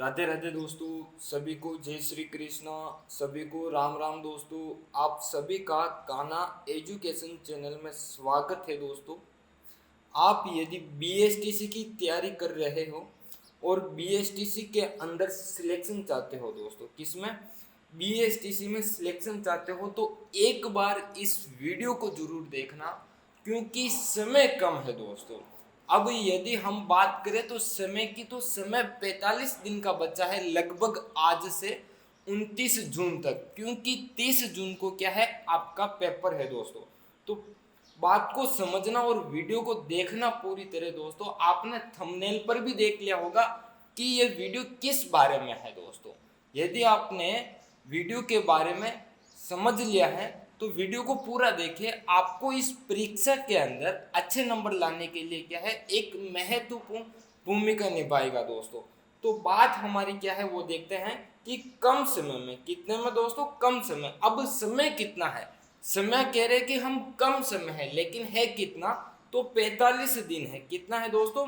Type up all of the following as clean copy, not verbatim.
राधे राधे दोस्तों, सभी को जय श्री कृष्णा। सभी को राम राम दोस्तों। आप सभी का कान्हा एजुकेशन चैनल में स्वागत है दोस्तों। आप यदि बीएसटीसी की तैयारी कर रहे हो और बीएसटीसी के अंदर सिलेक्शन चाहते हो दोस्तों, किसमें, बीएसटीसी में सिलेक्शन चाहते हो, तो एक बार इस वीडियो को जरूर देखना, क्योंकि समय कम है दोस्तों। अब यदि हम बात करें तो समय की, तो समय 45 दिन का बचा है लगभग आज से 29 जून तक, क्योंकि 30 जून को क्या है, आपका पेपर है दोस्तों। तो बात को समझना और वीडियो को देखना पूरी तरह दोस्तों। आपने थंबनेल पर भी देख लिया होगा कि ये वीडियो किस बारे में है दोस्तों। यदि आपने वीडियो के बारे में समझ लिया है तो वीडियो को पूरा देखिए। आपको इस परीक्षा के अंदर अच्छे नंबर लाने के लिए क्या है, एक महत्वपूर्ण भूमिका निभाएगा दोस्तों। तो बात हमारी क्या है वो देखते हैं कि कम समय में, कितने में दोस्तों, कम समय। अब समय कितना है, समय कह रहे कि हम कम समय है, लेकिन है कितना, तो 45 दिन है। कितना है दोस्तों,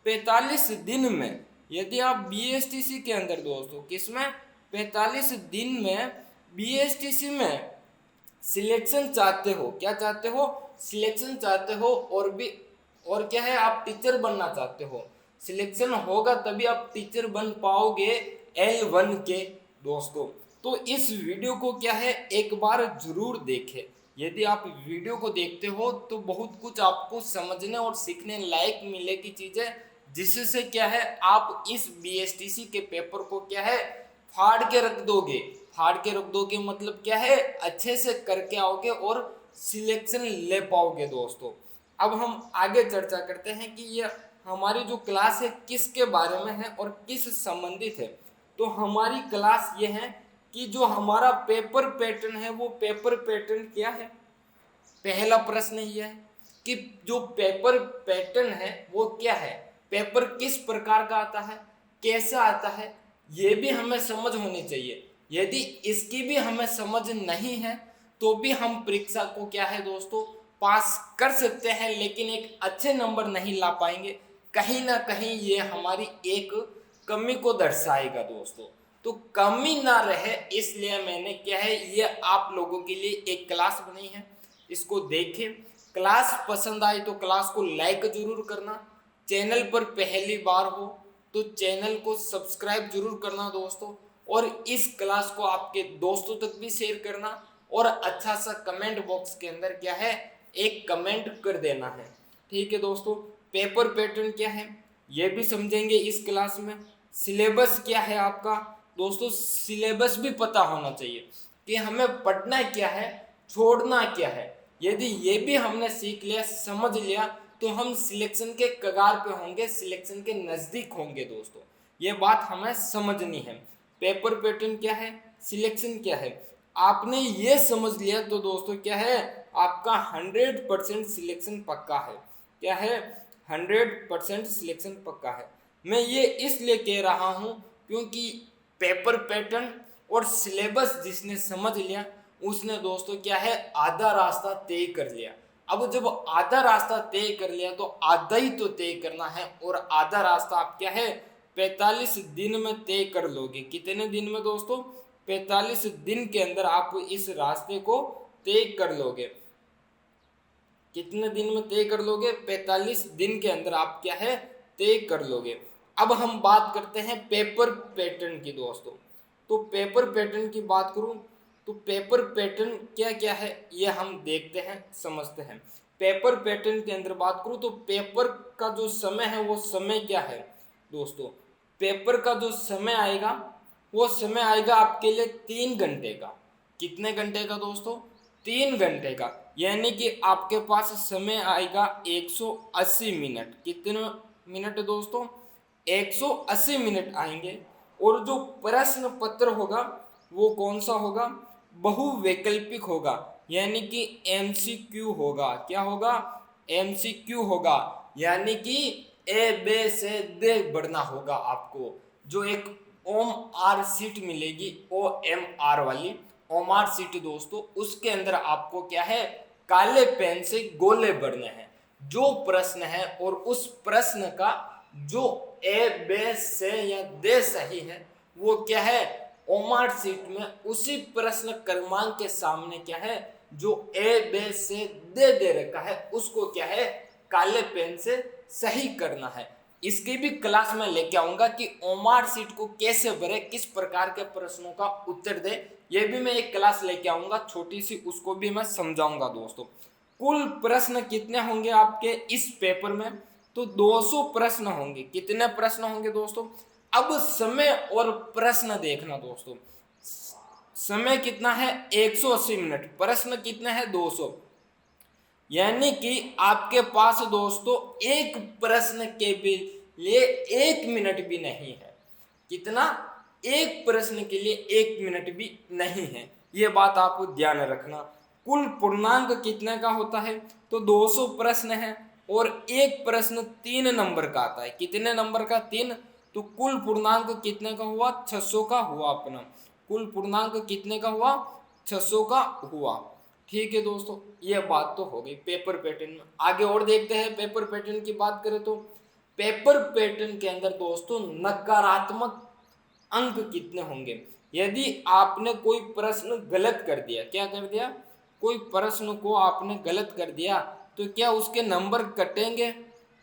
45 दिन में यदि आप बीएसटीसी के अंदर दोस्तों, किसमें, 45 दिन में बीएसटीसी में सिलेक्शन चाहते हो, क्या चाहते हो, सिलेक्शन चाहते हो, और भी, और क्या है, आप टीचर बनना चाहते हो। सिलेक्शन होगा तभी आप टीचर बन पाओगे L1 के दोस्तों। तो इस वीडियो को क्या है, एक बार जरूर देखें। यदि आप वीडियो को देखते हो तो बहुत कुछ आपको समझने और सीखने लायक मिलेगी चीजें, जिससे क्या है, आप इस बीएसटीसी के पेपर को क्या है, फाड़ के रख दोगे। फाड़ के रख दोगे मतलब क्या है, अच्छे से करके आओगे और सिलेक्शन ले पाओगे दोस्तों। अब हम आगे चर्चा करते हैं कि ये हमारी जो क्लास है किसके बारे में है और किस संबंधित है। तो हमारी क्लास ये है कि जो हमारा पेपर पैटर्न है, वो पेपर पैटर्न क्या है। पहला प्रश्न ये है कि जो पेपर पैटर्न है वो क्या है, पेपर किस प्रकार का आता है, कैसा आता है, ये भी हमें समझ होनी चाहिए। यदि इसकी भी हमें समझ नहीं है तो भी हम परीक्षा को क्या है दोस्तों, पास कर सकते हैं, लेकिन एक अच्छे नंबर नहीं ला पाएंगे। कहीं ना कहीं ये हमारी एक कमी को दर्शाएगा दोस्तों। तो कमी ना रहे इसलिए मैंने क्या है, ये आप लोगों के लिए एक क्लास बनाई है, इसको देखें। क्लास पसंद आई तो क्लास को लाइक जरूर करना। चैनल पर पहली बार हो तो चैनल को सब्सक्राइब जरूर करना दोस्तों। और इस क्लास को आपके दोस्तों तक भी शेयर करना, और अच्छा सा कमेंट बॉक्स के अंदर क्या है, एक कमेंट कर देना है। ठीक है दोस्तों। पेपर पैटर्न क्या है ये भी समझेंगे इस क्लास में। सिलेबस क्या है आपका दोस्तों, सिलेबस भी पता होना चाहिए कि हमें पढ़ना क्या है, छोड़ना क्या है। यदि ये भी हमने सीख लिया, समझ लिया, तो हम सिलेक्शन के कगार पे होंगे, सिलेक्शन के नज़दीक होंगे दोस्तों। ये बात हमें समझनी है। पेपर पैटर्न क्या है, सिलेक्शन क्या है, आपने ये समझ लिया तो दोस्तों क्या है, आपका 100% सिलेक्शन पक्का है। क्या है, 100% सिलेक्शन पक्का है। मैं ये इसलिए कह रहा हूँ क्योंकि पेपर पैटर्न और सिलेबस जिसने समझ लिया उसने दोस्तों क्या है, आधा रास्ता तय कर लिया। अब जब आधा रास्ता तय कर लिया तो आधा ही तो तय करना है, और आधा रास्ता आप क्या है, 45 दिन में तय कर लोगे। कितने दिन में दोस्तों, 45 दिन के अंदर आप इस रास्ते को तय कर लोगे। कितने दिन में तय कर लोगे, 45 दिन के अंदर आप क्या है, तय कर लोगे। अब हम बात करते हैं पेपर पैटर्न की दोस्तों। तो पेपर पैटर्न की बात करूं तो पेपर पैटर्न क्या क्या है ये हम देखते हैं, समझते हैं। पेपर पैटर्न के अंदर बात करूं तो पेपर का जो समय है वो समय क्या है दोस्तों, पेपर का जो समय आएगा वो समय आएगा आपके लिए 3 घंटे का। कितने घंटे का दोस्तों, 3 घंटे का। यानी कि आपके पास समय आएगा 180 मिनट। कितने मिनट दोस्तों, 180 मिनट आएंगे। और जो प्रश्न पत्र होगा वो कौन सा होगा, बहुवैकल्पिक होगा, यानी कि एमसीक्यू होगा। क्या होगा, एमसीक्यू होगा, यानी कि ए बे से दे बढ़ना होगा आपको। जो एक ओम आर सीट मिलेगी, OMR वाली ओमआर सीट दोस्तों, उसके अंदर आपको क्या है, काले पेन से गोले बढ़ने हैं। जो प्रश्न है और उस प्रश्न का जो ए बे से या दे सही है वो क्या है, ओमार सीट में उसी प्रश्न क्रमांक के सामने क्या है, जो ए बे से दे रखा है उसको क्या है, काले पेन से सही करना है। इसकी भी क्लास में लेके आऊंगा कि ओमार सीट को कैसे भरे, किस प्रकार के प्रश्नों का उत्तर दे, ये भी मैं एक क्लास लेके आऊंगा छोटी सी, उसको भी मैं समझाऊंगा दोस्तों। कुल प्रश्न कितने होंगे आपके इस पेपर में, तो 200 प्रश्न होंगे। कितने प्रश्न होंगे दोस्तों, अब समय और प्रश्न देखना दोस्तों। समय कितना है 180 मिनट, प्रश्न कितने हैं 200, यानी कि आपके पास दोस्तों एक प्रश्न के भी लिए 1 मिनट भी नहीं है। कितना, एक प्रश्न के लिए 1 मिनट भी नहीं है, ये बात आप ध्यान रखना। कुल पूर्णांक कितने का होता है, तो 200 प्रश्न है और एक प्रश्न 3 नंबर का आता है। कितने नंबर का, 3, तो कुल पूर्णांक कितने का हुआ, 600 का हुआ अपना। कुल पूर्णांक कितने का हुआ, 600 का हुआ। ठीक है दोस्तों, ये बात तो हो गई पेपर पैटर्न में। आगे और देखते हैं, पेपर पैटर्न की बात करें तो पेपर पैटर्न के अंदर दोस्तों नकारात्मक अंक कितने होंगे। यदि आपने कोई प्रश्न गलत कर दिया, क्या कर दिया, कोई प्रश्न को आपने गलत कर दिया, तो क्या उसके नंबर कटेंगे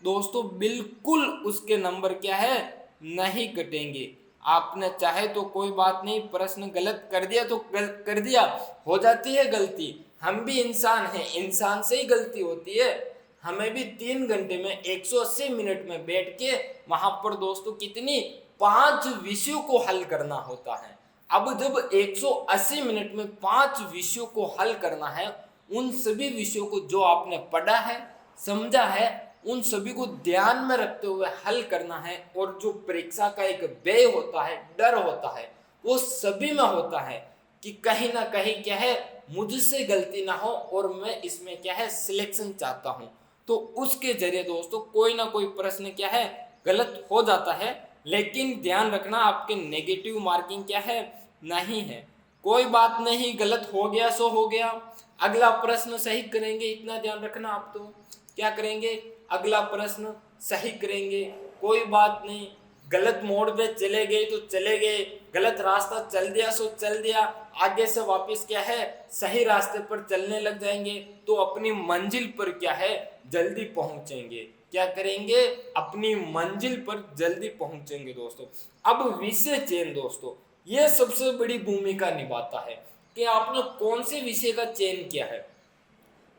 दोस्तों, बिल्कुल उसके नंबर क्या है, नहीं कटेंगे। आपने चाहे तो कोई बात नहीं, प्रश्न गलत कर दिया तो कर दिया, हो जाती है गलती, हम भी इंसान हैं, इंसान से ही गलती होती है। हमें भी 3 घंटे में 180 मिनट में बैठ के वहां पर दोस्तों कितनी 5 विषयों को हल करना होता है। अब जब 180 मिनट में 5 विषयों को हल करना है, उन सभी विषयों को जो आपने पढ़ा है, समझा है, उन सभी को ध्यान में रखते हुए हल करना है। और जो परीक्षा का एक व्यय होता है, डर होता है, वो सभी में होता है कि कहीं ना कहीं क्या है, मुझसे गलती ना हो और मैं इसमें क्या है सिलेक्शन चाहता हूं। तो उसके जरिए दोस्तों कोई ना कोई प्रश्न क्या है गलत हो जाता है, लेकिन ध्यान रखना आपके नेगेटिव मार्किंग क्या है, नहीं है। कोई बात नहीं, गलत हो गया सो हो गया, अगला प्रश्न सही करेंगे, इतना ध्यान रखना। आप तो क्या करेंगे, अगला प्रश्न सही करेंगे, कोई बात नहीं। गलत मोड़ पे चले गए तो चले गए, गलत रास्ता चल दिया सो चल दिया, आगे से वापस क्या है सही रास्ते पर चलने लग जाएंगे तो अपनी मंजिल पर क्या है जल्दी पहुंचेंगे। क्या करेंगे, अपनी मंजिल पर जल्दी पहुंचेंगे दोस्तों। अब विषय चयन दोस्तों, यह सबसे बड़ी भूमिका निभाता है कि आपने कौन से विषय का चयन किया है।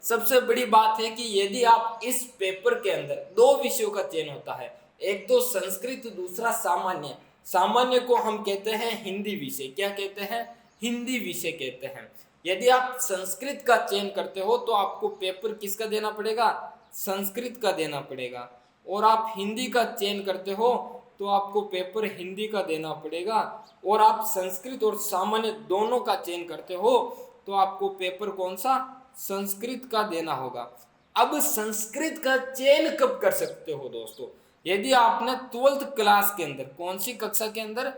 सबसे बड़ी बात है कि यदि आप इस पेपर के अंदर 2 विषयों का चयन होता है, एक तो संस्कृत, दूसरा सामान्य। सामान्य को हम कहते हैं हिंदी विषय, क्या कहते हैं, हिंदी विषय कहते हैं। यदि आप संस्कृत का चयन करते हो तो आपको पेपर किसका देना पड़ेगा, संस्कृत का देना पड़ेगा। और आप हिंदी का चयन करते हो तो आपको पेपर हिंदी का देना पड़ेगा। और आप संस्कृत और सामान्य दोनों का चयन करते हो तो आपको पेपर कौन सा, संस्कृत का देना होगा। अब संस्कृत का चयन कब कर सकते हो दोस्तों, यदि आपने 12th क्लास के अंदर, कौन सी कक्षा के अंदर,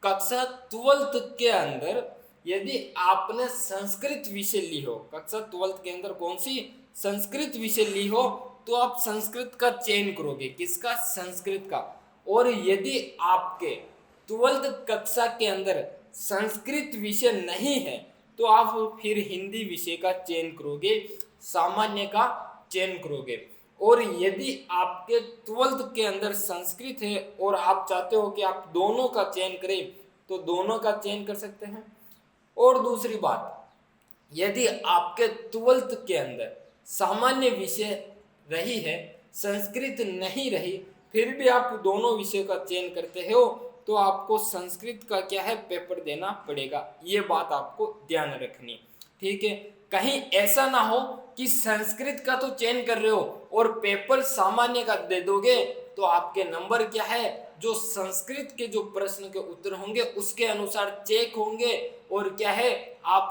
कक्षा 12th के अंदर यदि आपने संस्कृत विषय ली हो, कक्षा 12th के अंदर कौन सी, संस्कृत विषय ली हो, तो आप संस्कृत का चयन करोगे, किसका, संस्कृत का। और यदि आपके 12th कक्षा के अंदर संस्कृत विषय नहीं है तो आप फिर हिंदी विषय का चयन करोगे, सामान्य का चयन करोगे। और यदि आपके 12th के अंदर संस्कृत है और आप चाहते हो कि आप दोनों का चयन करें तो दोनों का चयन कर सकते हैं। और दूसरी बात, यदि आपके 12th के अंदर सामान्य विषय रही है, संस्कृत नहीं रही, फिर भी आप दोनों विषयों का चयन करते हो तो आपको संस्कृत का क्या है पेपर देना पड़ेगा। ये बात आपको ध्यान रखनी, ठीक है। कहीं ऐसा ना हो कि संस्कृत का तो चयन कर रहे हो और पेपर सामान्य का दे दोगे तो आपके नंबर क्या है, जो संस्कृत के जो प्रश्न के उत्तर होंगे उसके अनुसार चेक होंगे और क्या है आप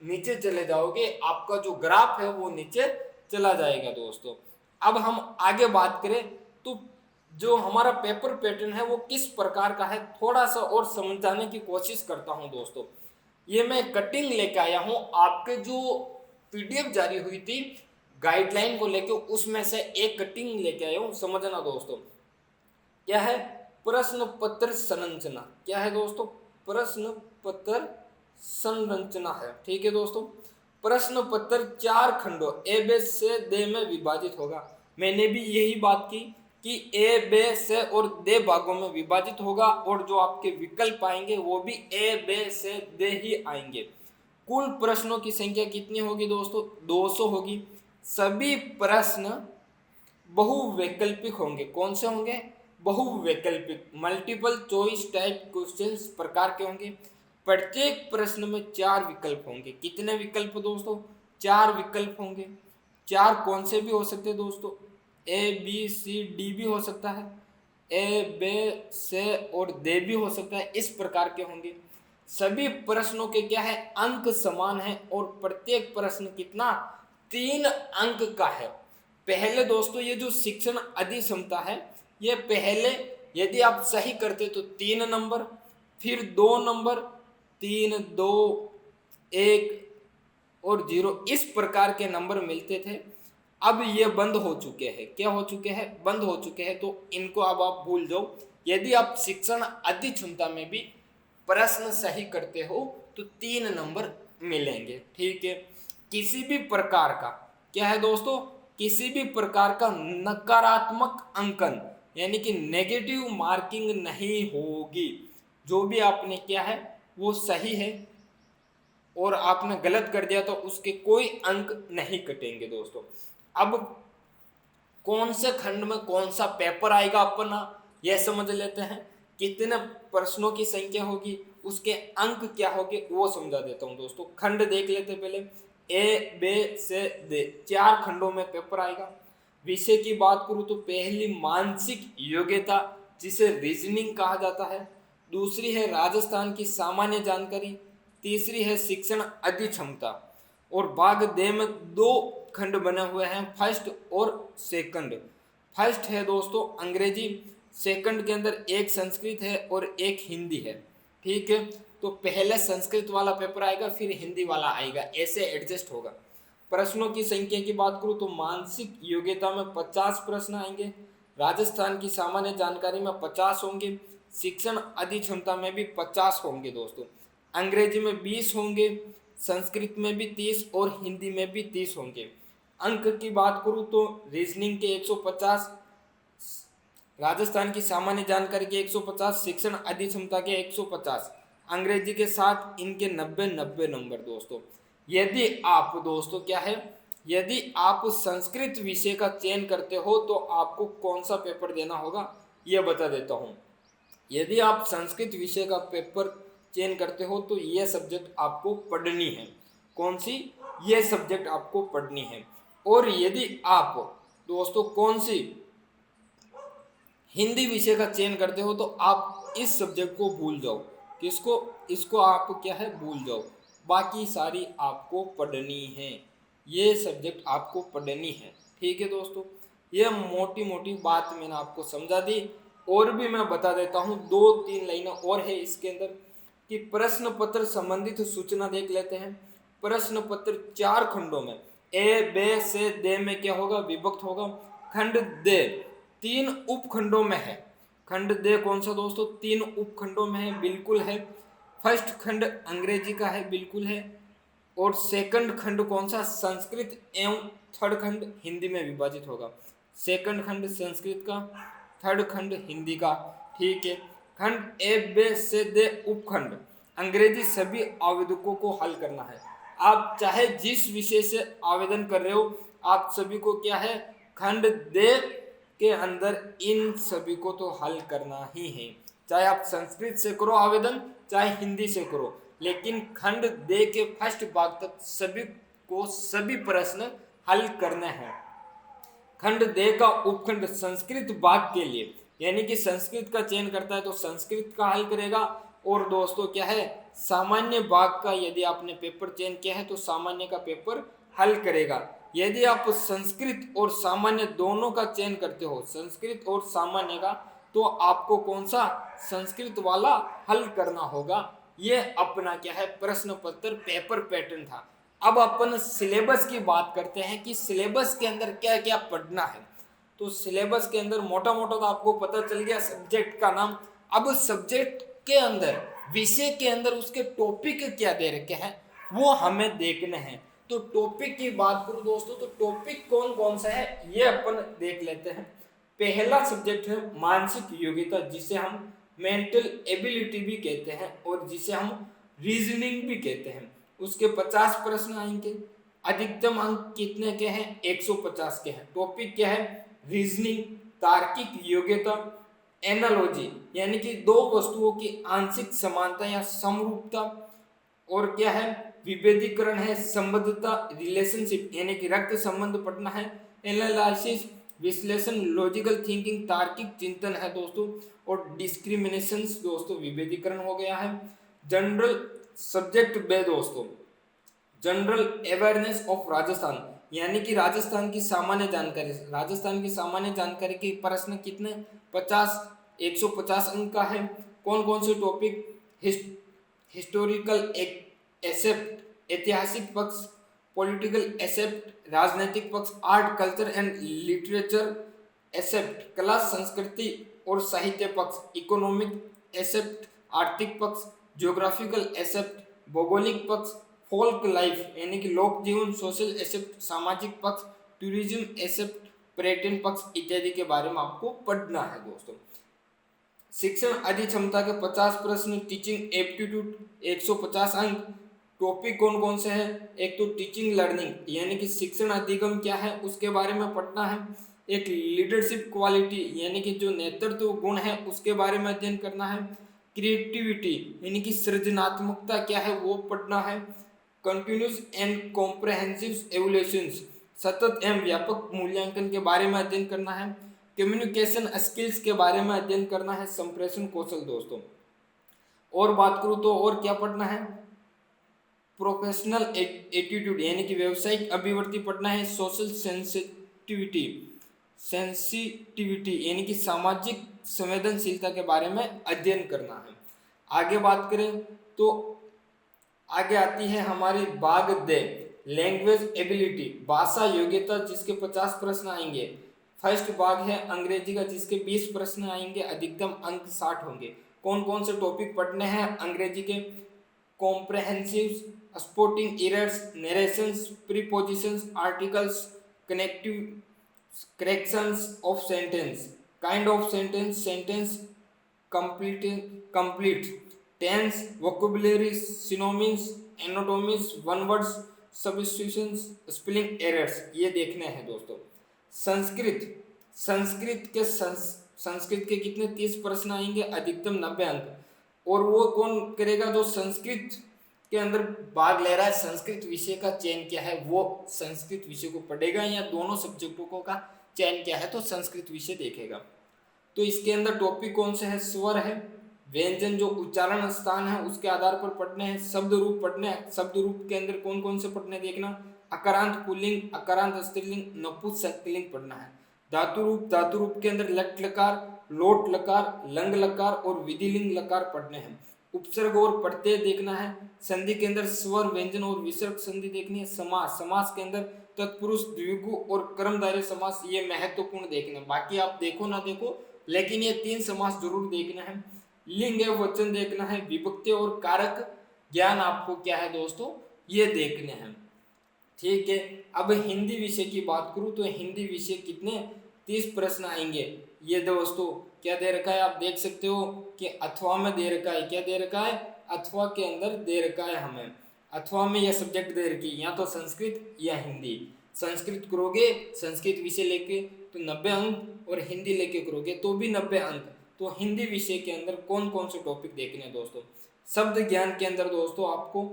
नीचे चले जाओगे, आपका जो ग्राफ है वो नीचे चला जाएगा दोस्तों। अब हम आगे बात करें तो जो हमारा पेपर पैटर्न है वो किस प्रकार का है, थोड़ा सा और समझाने की कोशिश करता हूं दोस्तों। ये मैं कटिंग लेके आया हूं, आपके जो पीडीएफ जारी हुई थी गाइडलाइन को लेके, उसमें से एक कटिंग लेके आया हूं, समझना दोस्तों। क्या है, प्रश्न पत्र संरचना। क्या है दोस्तों, प्रश्न पत्र संरचना है। ठीक है दोस्तों, प्रश्न पत्र 4 खंडों ए बे से दे में विभाजित होगा। मैंने भी यही बात की कि ए बे से और दे भागों में विभाजित होगा, और जो आपके विकल्प आएंगे वो भी ए बे से दे ही आएंगे। कुल प्रश्नों की संख्या कितनी होगी दोस्तों, 200 होगी। सभी प्रश्न बहुवैकल्पिक होंगे। कौन से होंगे, बहुवैकल्पिक, मल्टीपल चॉइस टाइप क्वेश्चंस प्रकार के होंगे। प्रत्येक प्रश्न में 4 विकल्प होंगे। कितने विकल्प दोस्तों, 4 विकल्प होंगे। 4 कौन से भी हो सकते हैं दोस्तों, ए बी सी डी भी हो सकता है, ए बे से और दे भी हो सकता है, इस प्रकार के होंगे। सभी प्रश्नों के क्या है, अंक समान है, और प्रत्येक प्रश्न कितना, 3 अंक का है। पहले दोस्तों ये जो शिक्षण अधिक्षमता है, ये पहले यदि आप सही करते तो 3 नंबर, फिर 2 नंबर, 3, 2, 1 और 0, इस प्रकार के नंबर मिलते थे। अब ये बंद हो चुके हैं। क्या हो चुके हैं, बंद हो चुके हैं। तो इनको अब आप भूल जाओ। यदि आप शिक्षण अधिक्षमता में भी प्रश्न सही करते हो तो 3 नंबर मिलेंगे। ठीक है, किसी भी प्रकार का क्या है दोस्तों, किसी भी प्रकार का नकारात्मक अंकन यानी कि नेगेटिव मार्किंग नहीं होगी। जो भी आपने किया है वो सही है, और आपने गलत कर दिया तो उसके कोई अंक नहीं कटेंगे दोस्तों। अब कौन से खंड में कौन सा पेपर आएगा अपना, यह समझ लेते हैं। कितने प्रश्नों की संख्या होगी, उसके अंक क्या होंगे, वो समझा देता हूं दोस्तों। खंड देख लेते पहले, ए बे से दे, 4 खंडों में पेपर आएगा। विषय की बात करूं तो पहली मानसिक योग्यता, जिसे रीजनिंग कहा जाता है। दूसरी है राजस्थान की सामान्य जानकारी। तीसरी है शिक्षण अधिक्षमता। और भाग दे में 2 खंड बने हुए हैं, फर्स्ट और सेकंड। फर्स्ट है दोस्तों अंग्रेजी, सेकंड के अंदर एक संस्कृत है और एक हिंदी है। ठीक है, तो पहले संस्कृत वाला पेपर आएगा, फिर हिंदी वाला आएगा, ऐसे एडजस्ट होगा। प्रश्नों की संख्या की बात करूं तो मानसिक योग्यता में 50 प्रश्न आएंगे, राजस्थान की सामान्य जानकारी में 50 होंगे, शिक्षण अधिक्षमता में भी 50 होंगे दोस्तों, अंग्रेजी में 20 होंगे, संस्कृत में भी 30 और हिंदी में भी 30 होंगे। अंक की बात करूं तो रीजनिंग के 150, राजस्थान की सामान्य जानकारी के 150, शिक्षण अधिक्षमता के 150, अंग्रेजी के साथ इनके 90 नंबर दोस्तों। यदि आप दोस्तों क्या है, यदि आप संस्कृत विषय का चयन करते हो तो आपको कौन सा पेपर देना होगा, यह बता देता हूँ। यदि आप संस्कृत विषय का पेपर चयन करते हो तो यह सब्जेक्ट आपको पढ़नी है। कौन सी, यह सब्जेक्ट आपको पढ़नी है। और यदि आप दोस्तों कौन सी हिंदी विषय का चयन करते हो तो आप इस सब्जेक्ट को भूल जाओ। किसको, इसको आप क्या है भूल जाओ, बाकी सारी आपको पढ़नी है। ये सब्जेक्ट आपको पढ़नी है। ठीक है दोस्तों, ये मोटी मोटी बात मैंने आपको समझा दी। और भी मैं बता देता हूँ, 2-3 लाइनें और है इसके अंदर कि प्रश्न पत्र संबंधित सूचना देख लेते हैं। प्रश्न पत्र 4 खंडों में ए बे से दे में क्या होगा, विभक्त होगा। खंड दे 3 उपखंडों में है। खंड दे कौन सा दोस्तों, 3 उपखंडों में है, बिल्कुल है। फर्स्ट खंड अंग्रेजी का है, बिल्कुल है। और सेकंड खंड कौन सा, संस्कृत, एवं थर्ड खंड हिंदी में विभाजित होगा। सेकंड खंड संस्कृत का, थर्ड खंड हिंदी का। ठीक है, खंड ए बे से दे उपखंड अंग्रेजी सभी आवेदकों को हल करना है। आप चाहे जिस विषय से आवेदन कर रहे हो, आप सभी को क्या है, खंड दे के अंदर इन सभी को तो हल करना ही है। चाहे आप संस्कृत से करो आवेदन, चाहे हिंदी से करो, लेकिन खंड दे के फर्स्ट भाग तक सभी को सभी प्रश्न हल करने हैं। खंड दे का उपखंड संस्कृत भाग के लिए, यानी कि संस्कृत का चयन करता है तो संस्कृत का हल करेगा। और दोस्तों क्या है, सामान्य भाग का यदि आपने पेपर चयन किया है तो सामान्य का पेपर हल करेगा। यदि आप संस्कृत और सामान्य दोनों का चयन करते हो, संस्कृत और सामान्य का, तो आपको कौन सा, संस्कृत वाला हल करना होगा। ये अपना क्या है, प्रश्न पत्र पेपर पैटर्न था। अब अपन सिलेबस की बात करते हैं कि सिलेबस के अंदर क्या क्या पढ़ना है। तो सिलेबस के अंदर मोटा मोटा तो आपको पता चल गया सब्जेक्ट का नाम। अब सब्जेक्ट के अंदर, विषय के अंदर उसके टॉपिक क्या दे रखे हैं वो हमें देखने हैं। तो टॉपिक की बात करूं दोस्तों, तो टॉपिक कौन कौन सा है ये अपन देख लेते हैं। पहला सब्जेक्ट है मानसिक योग्यता, जिसे हम मेंटल एबिलिटी भी कहते हैं और जिसे हम रीजनिंग भी कहते हैं। उसके 50 प्रश्न आएंगे। अधिकतम अंक कितने के हैं? 150 के हैं। टॉपिक क्या है? रीजनिंग, तार्किक योग्यता, एनालॉजी यानी कि दो वस्तुओं की आंशिक समानता या समरूपता, और क्या है? विभेदीकरण है, संबद्धता, रिलेशनशिप यानी कि रक्त संबंध पढ़ना है, एनालिसिस विश्लेषण, लॉजिकल थिंकिंग तार्किक चिंतन है दोस्तों, और डिस्क्रिमिनेशन दोस्तों विभेदीकरण हो गया है। जनरल सब्जेक्ट बे दोस्तों, जनरल अवेयरनेस ऑफ राजस्थान यानी कि राजस्थान की सामान्य जानकारी। राजस्थान की सामान्य जानकारी के प्रश्न कितने? 50, 150 अंक का है। कौन कौन से टॉपिक? हिस्टोरिकल एसेप्ट ऐतिहासिक पक्ष, पॉलिटिकल एसेप्ट राजनीतिक पक्ष, art culture and literature accept कला संस्कृति और साहित्य पक्ष, इकोनॉमिक एसेप्ट आर्थिक पक्ष, ज्योग्राफिकल एसेप्ट भौगोलिक पक्ष, फोल्क लाइफ यानी कि लोक जीवन सोशल एसेप्ट सामाजिक पक्ष, टूरिज्म एसेप्ट पर्यटन पक्ष इत्यादि के बारे में आपको पढ़ना है दोस्तों। शिक्षण अधि क्षमता के 50 प्रश्न, टीचिंग एप्टीट्यूड 150 अंक। टॉपिक कौन कौन से हैं? एक तो टीचिंग लर्निंग यानी कि शिक्षण अधिगम क्या है उसके बारे में पढ़ना है। एक लीडरशिप क्वालिटी यानी कि जो नेतृत्व गुण है उसके बारे में अध्ययन करना है। क्रिएटिविटी यानी कि सृजनात्मकता क्या है वो पढ़ना है। कंटिन्यूस एंड कॉम्प्रहेंसिव एवल्यूशंस सतत एवं व्यापक मूल्यांकन के बारे में अध्ययन करना है। कम्युनिकेशन स्किल्स के बारे में अध्ययन करना है। संप्रेषण कौशल दोस्तों। और बात करूँ तो और क्या पढ़ना है? प्रोफेशनल एटीट्यूड यानी कि व्यवसायिक अभिवृत्ति पढ़ना है। सोशल सेंसिटिविटी यानी कि सामाजिक संवेदनशीलता के बारे में अध्ययन करना है। आगे बात करें तो आगे आती है हमारी भाग दे, लैंग्वेज एबिलिटी भाषा योग्यता, जिसके 50 प्रश्न आएंगे। फर्स्ट भाग है अंग्रेजी का, जिसके 20 प्रश्न आएंगे। अधिकतम अंक 60 होंगे। कौन कौन से टॉपिक पढ़ने हैं अंग्रेजी के? Comprehensive, spotting errors, narrations, prepositions, articles, connective, corrections of sentence, kind of sentence, sentence complete, tense, vocabulary, synonyms, antonyms, one words, substitutions, spelling errors ये देखने हैं दोस्तों। संस्कृत के कितने? 30 प्रश्न आएंगे। अधिकतम 90 अंक। और वो कौन करेगा? जो संस्कृत के अंदर भाग ले रहा है, संस्कृत विषय का चयन क्या है वो संस्कृत विषय को पढ़ेगा, या दोनों सब्जेक्टों का चयन क्या है तो संस्कृत विषय देखेगा। तो इसके अंदर टॉपिक कौन से है? स्वर है, व्यंजन जो उच्चारण स्थान है उसके आधार पर पढ़ने हैं। शब्द रूप पढ़ने हैं। शब्द रूप के अंदर कौन कौन से पढ़ने देखना? अकारांत पुल्लिंग, अकारांत स्त्रीलिंग, नपुंसकलिंग पढ़ना है। धातु रूप के अंदर लट लकार, लोट लकार, लंग लकार और विधिलिंग लकार पढ़ने हैं। उपसर्ग और प्रत्यय देखना है। संधि के अंदर स्वर, व्यंजन और विसर्ग संधि देखनी है। समास के अंदर तत्पुरुष, द्विगु और कर्मधारय समास ये महत्वपूर्ण देखना है। बाकी आप देखो ना देखो लेकिन ये 3 समास जरूर देखना है। लिंग एवं वचन देखना है। विभक्ति और कारक ज्ञान आपको क्या है दोस्तों ये देखने हैं। ठीक है। अब हिंदी विषय की बात करूं तो हिंदी विषय कितने? 30 प्रश्न आएंगे। ये दोस्तों क्या दे रखा है आप देख सकते हो कि अथवा में दे रखा है। क्या दे रखा है? अथवा के अंदर दे रखा है हमें। अथवा में यह सब्जेक्ट दे रखी है, या तो संस्कृत या हिंदी। संस्कृत करोगे संस्कृत विषय लेके तो 90 अंक, और हिंदी लेके करोगे तो भी 90 अंक। तो हिंदी विषय के अंदर कौन कौन से टॉपिक देखने हैं दोस्तों? शब्द ज्ञान के अंदर दोस्तों आपको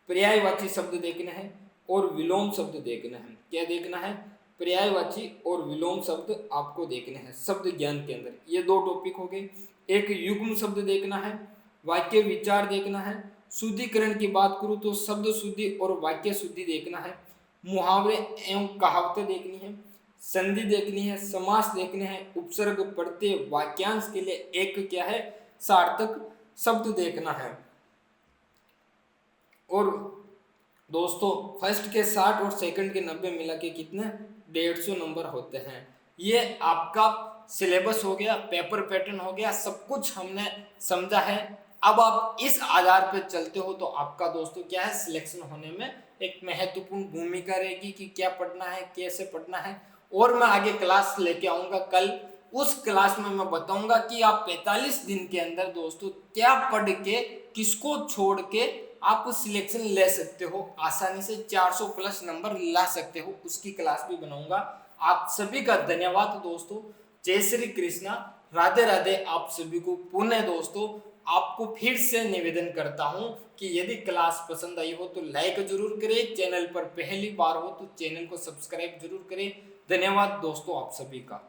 पर्यायवाची शब्द देखना है और विलोम शब्द देखना है। क्या देखना है? पर्यायवाची और विलोम शब्द आपको देखने हैं शब्द ज्ञान के अंदर। ये 2 टॉपिक हो गए। एक युग्म शब्द देखना है, वाक्य विचार देखना है। शुद्धिकरण की बात करूँ तो शब्द शुद्धि और वाक्य शुद्धि देखना है। मुहावरे एवं कहावतें देखनी है। संधि देखनी है। समास देखने हैं। उपसर्ग, प्रत्यय, वाक्यांश के लिए एक क्या है? सार्थक शब्द देखना है। और दोस्तों फर्स्ट के 60 और सेकंड के 90 मिला के कितने? 150 नंबर होते हैं। ये आपका सिलेबस हो गया, पेपर पैटर्न हो गया, सब कुछ हमने समझा है। अब आप इस आधार पर चलते हो तो आपका दोस्तों क्या है, सिलेक्शन होने में एक महत्वपूर्ण भूमिका रहेगी कि क्या पढ़ना है, कैसे पढ़ना है। और मैं आगे क्लास लेके आऊंगा कल, उस क्लास में मैं बताऊंगा कि आप 45 दिन के अंदर दोस्तों क्या पढ़ के, किसको छोड़ के आप सिलेक्शन ले सकते हो, आसानी से 400 प्लस नंबर ला सकते हो, उसकी क्लास भी बनाऊंगा। आप सभी का धन्यवाद दोस्तों। जय श्री कृष्णा, राधे राधे। आप सभी को पुनः दोस्तों आपको फिर से निवेदन करता हूं कि यदि क्लास पसंद आई हो तो लाइक जरूर करें, चैनल पर पहली बार हो तो चैनल को सब्सक्राइब जरूर करें। धन्यवाद दोस्तों आप सभी का।